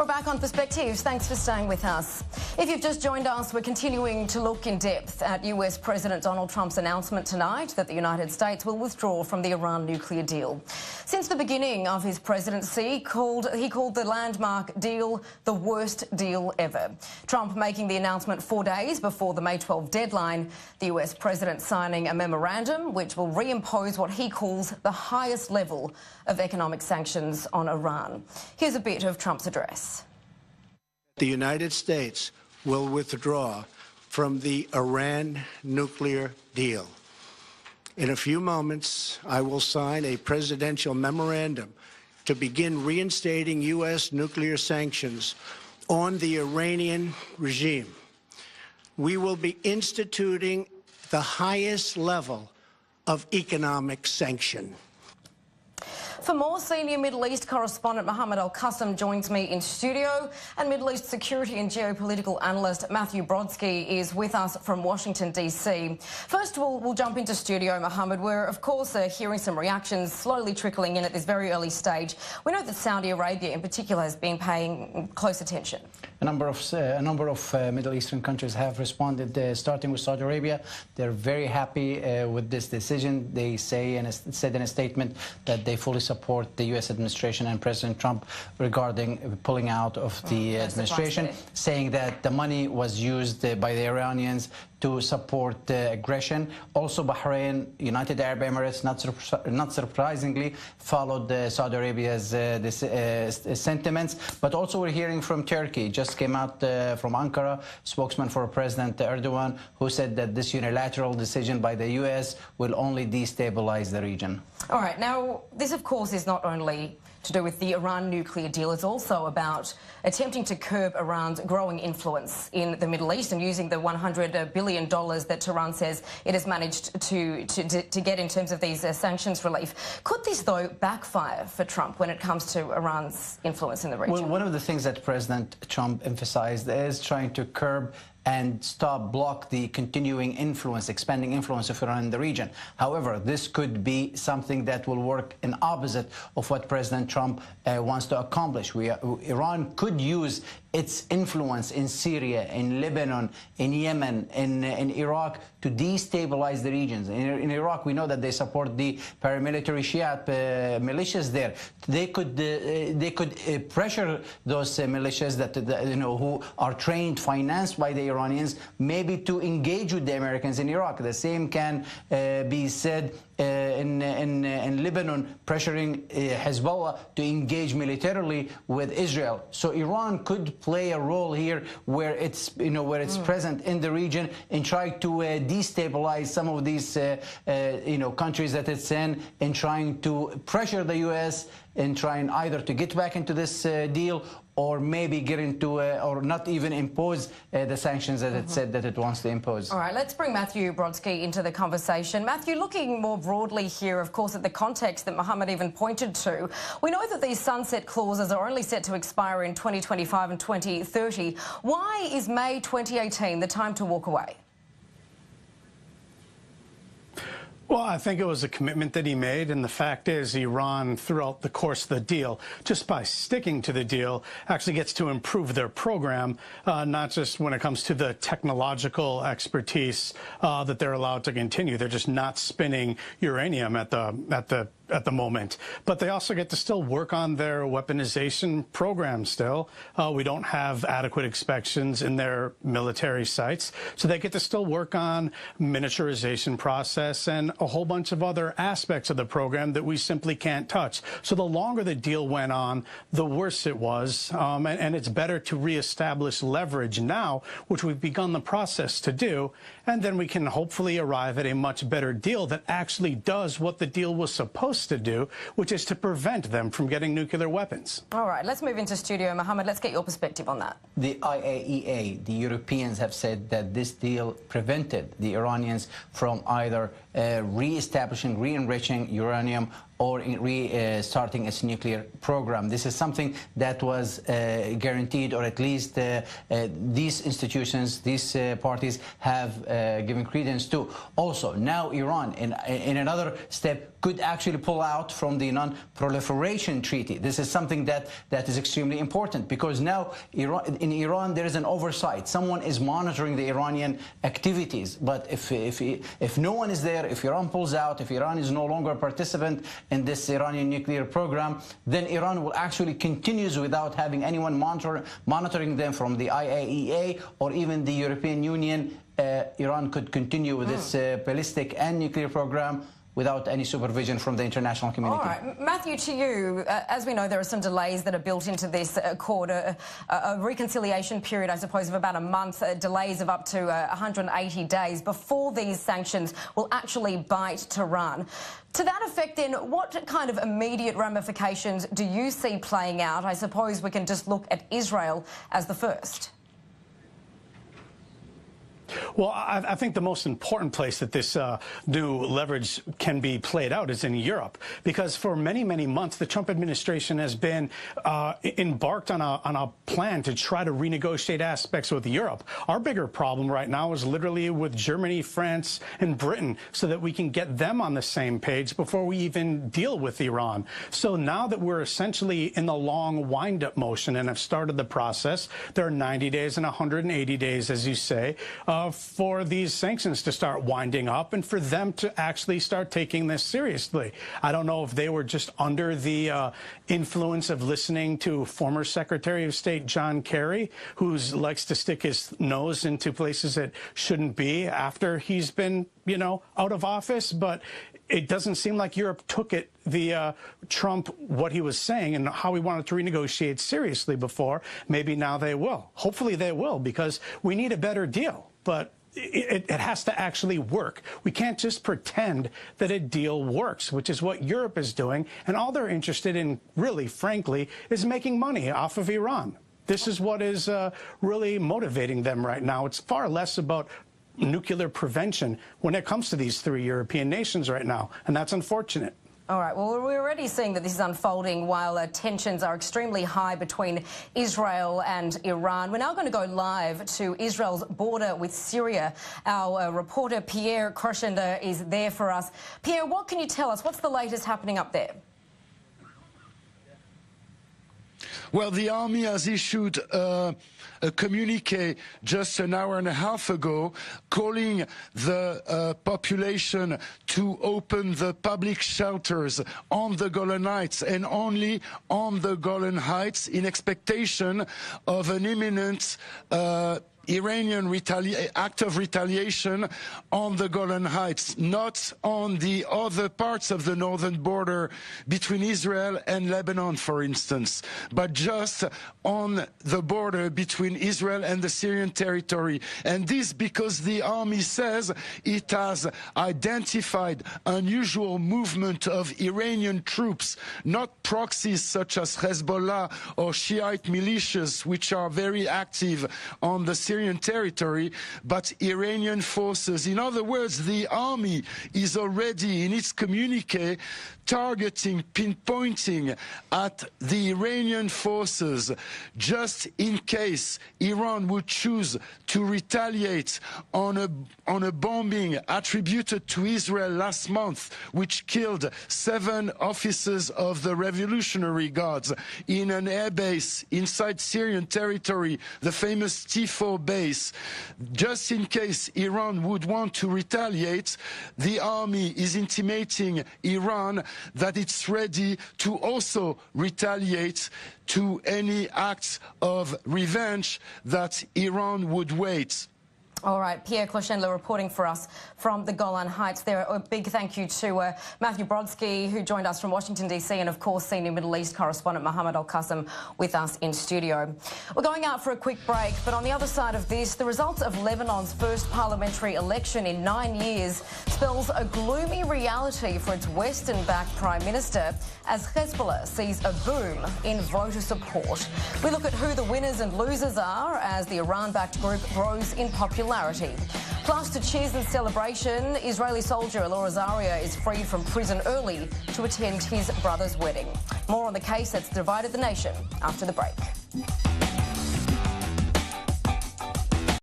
We're back on Perspectives. Thanks for staying with us. If you've just joined us, we're continuing to look in depth at US President Donald Trump's announcement tonight that the United States will withdraw from the Iran nuclear deal. Since the beginning of his presidency, he called the landmark deal the worst deal ever. Trump making the announcement 4 days before the May 12 deadline, the US President signing a memorandum which will reimpose what he calls the highest level of economic sanctions on Iran. Here's a bit of Trump's address. The United States will withdraw from the Iran nuclear deal. In a few moments, I will sign a presidential memorandum to begin reinstating U.S. nuclear sanctions on the Iranian regime. We will be instituting the highest level of economic sanction. For more, senior Middle East correspondent Mohammed Al-Qassem joins me in studio, and Middle East security and geopolitical analyst Matthew Brodsky is with us from Washington, D.C. First of all, we'll jump into studio, Mohammed. We're, of course, hearing some reactions slowly trickling in at this very early stage. We know that Saudi Arabia, in particular, has been paying close attention. A number of Middle Eastern countries have responded, starting with Saudi Arabia. They're very happy with this decision. They said in a statement that they fully support the U.S. administration and President Trump regarding pulling out of the administration, saying that the money was used by the Iranians to support aggression. Also, Bahrain, United Arab Emirates, not surprisingly, followed Saudi Arabia's sentiments. But also we're hearing from Turkey. Just came out from Ankara, spokesman for President Erdogan, who said that this unilateral decision by the U.S. will only destabilize the region. All right. Now, this, of course, is not only to do with the Iran nuclear deal. It's also about attempting to curb Iran's growing influence in the Middle East and using the $100 billion that Tehran says it has managed to get in terms of these sanctions relief. Could this, though, backfire for Trump when it comes to Iran's influence in the region? Well, one of the things that President Trump emphasized is trying to curb and block the continuing influence, expanding influence of Iran in the region. However, this could be something that will work in opposite of what President Trump wants to accomplish. Iran could use its influence in Syria, in Lebanon, in Yemen, in Iraq to destabilize the regions. In Iraq, we know that they support the paramilitary Shiite militias there. They could pressure those militias that who are trained, financed by the Iranians, maybe to engage with the Americans in Iraq. The same can be said in Lebanon, pressuring Hezbollah to engage militarily with Israel. So Iran could play a role here where it's present in the region and try to destabilize some of these countries that it's in trying to pressure the U.S. in trying either to get back into this deal or maybe get into or not even impose the sanctions that it said that it wants to impose. All right, let's bring Matthew Brodsky into the conversation. Matthew, looking more broadly here, of course, at the context that Mohammed even pointed to, we know that these sunset clauses are only set to expire in 2025 and 2030. Why is May 2018 the time to walk away? Well, I think it was a commitment that he made, and the fact is Iran, throughout the course of the deal, just by sticking to the deal, actually gets to improve their program, not just when it comes to the technological expertise that they're allowed to continue. They're just not spinning uranium at the moment. But they also get to still work on their weaponization program still. We don't have adequate inspections in their military sites, so they get to still work on miniaturization process and a whole bunch of other aspects of the program that we simply can't touch. So the longer the deal went on, the worse it was, and it's better to reestablish leverage now, which we've begun the process to do, and then we can hopefully arrive at a much better deal that actually does what the deal was supposed to do, which is to prevent them from getting nuclear weapons. All right, let's move into studio. Mohammed, let's get your perspective on that. The IAEA, the Europeans, have said that this deal prevented the Iranians from either re-establishing, re-enriching uranium or restarting its nuclear program. This is something that was guaranteed, or at least these institutions, these parties have given credence to. Also, now Iran, in another step, could actually pull out from the non-proliferation treaty. This is something that is extremely important, because now in Iran there is an oversight. Someone is monitoring the Iranian activities. But if no one is there, if Iran pulls out, if Iran is no longer a participant in this Iranian nuclear program, then Iran will actually continue without having anyone monitoring them from the IAEA or even the European Union. Iran could continue with its ballistic and nuclear program without any supervision from the international community. All right. Matthew, to you, as we know, there are some delays that are built into this accord, a reconciliation period, I suppose, of about a month, delays of up to 180 days before these sanctions will actually bite Tehran. To that effect, then, what kind of immediate ramifications do you see playing out? I suppose we can just look at Israel as the first. Well, I think the most important place that this new leverage can be played out is in Europe, because for many, many months, the Trump administration has been embarked on a plan to try to renegotiate aspects with Europe. Our bigger problem right now is literally with Germany, France, and Britain, so that we can get them on the same page before we even deal with Iran. So now that we're essentially in the long wind-up motion and have started the process, there are 90 days and 180 days, as you say, for these sanctions to start winding up and for them to actually start taking this seriously. I don't know if they were just under the influence of listening to former Secretary of State John Kerry, who likes to stick his nose into places that shouldn't be after he's been, you know, out of office. But it doesn't seem like Europe took it, Trump, what he was saying and how he wanted to renegotiate seriously before. Maybe now they will. Hopefully they will, because we need a better deal. But it has to actually work. We can't just pretend that a deal works, which is what Europe is doing. And all they're interested in, really, frankly, is making money off of Iran. This is what is really motivating them right now. It's far less about nuclear prevention when it comes to these three European nations right now. And that's unfortunate. All right, well, we're already seeing that this is unfolding while tensions are extremely high between Israel and Iran. We're now going to go live to Israel's border with Syria. Our reporter Pierre Crescender is there for us. Pierre, what can you tell us? What's the latest happening up there? Well, the army has issued a communique just an hour and a half ago calling the population to open the public shelters on the Golan Heights and only on the Golan Heights in expectation of an imminent Iranian act of retaliation on the Golan Heights, not on the other parts of the northern border between Israel and Lebanon, for instance, but just on the border between Israel and the Syrian territory. And this because the army says it has identified unusual movement of Iranian troops, not proxies such as Hezbollah or Shiite militias, which are very active on the Syrian territory, but Iranian forces. In other words, the army is already in its communique targeting, pinpointing at the Iranian forces just in case Iran would choose to retaliate on a bombing attributed to Israel last month, which killed 7 officers of the Revolutionary Guards in an airbase inside Syrian territory, the famous T4 base. Just in case Iran would want to retaliate, the army is intimating Iran that it's ready to also retaliate to any acts of revenge that Iran would wait. All right, Pierre Crescender reporting for us from the Golan Heights there. A big thank you to Matthew Brodsky, who joined us from Washington, D.C., and, of course, senior Middle East correspondent Mohammed Al-Qassem with us in studio. We're going out for a quick break, but on the other side of this, the results of Lebanon's first parliamentary election in 9 years spells a gloomy reality for its Western-backed Prime Minister as Hezbollah sees a boom in voter support. We look at who the winners and losers are as the Iran-backed group grows in popularity. Plus, to cheers and celebration, Israeli soldier Alor Azaria is freed from prison early to attend his brother's wedding. More on the case that's divided the nation after the break.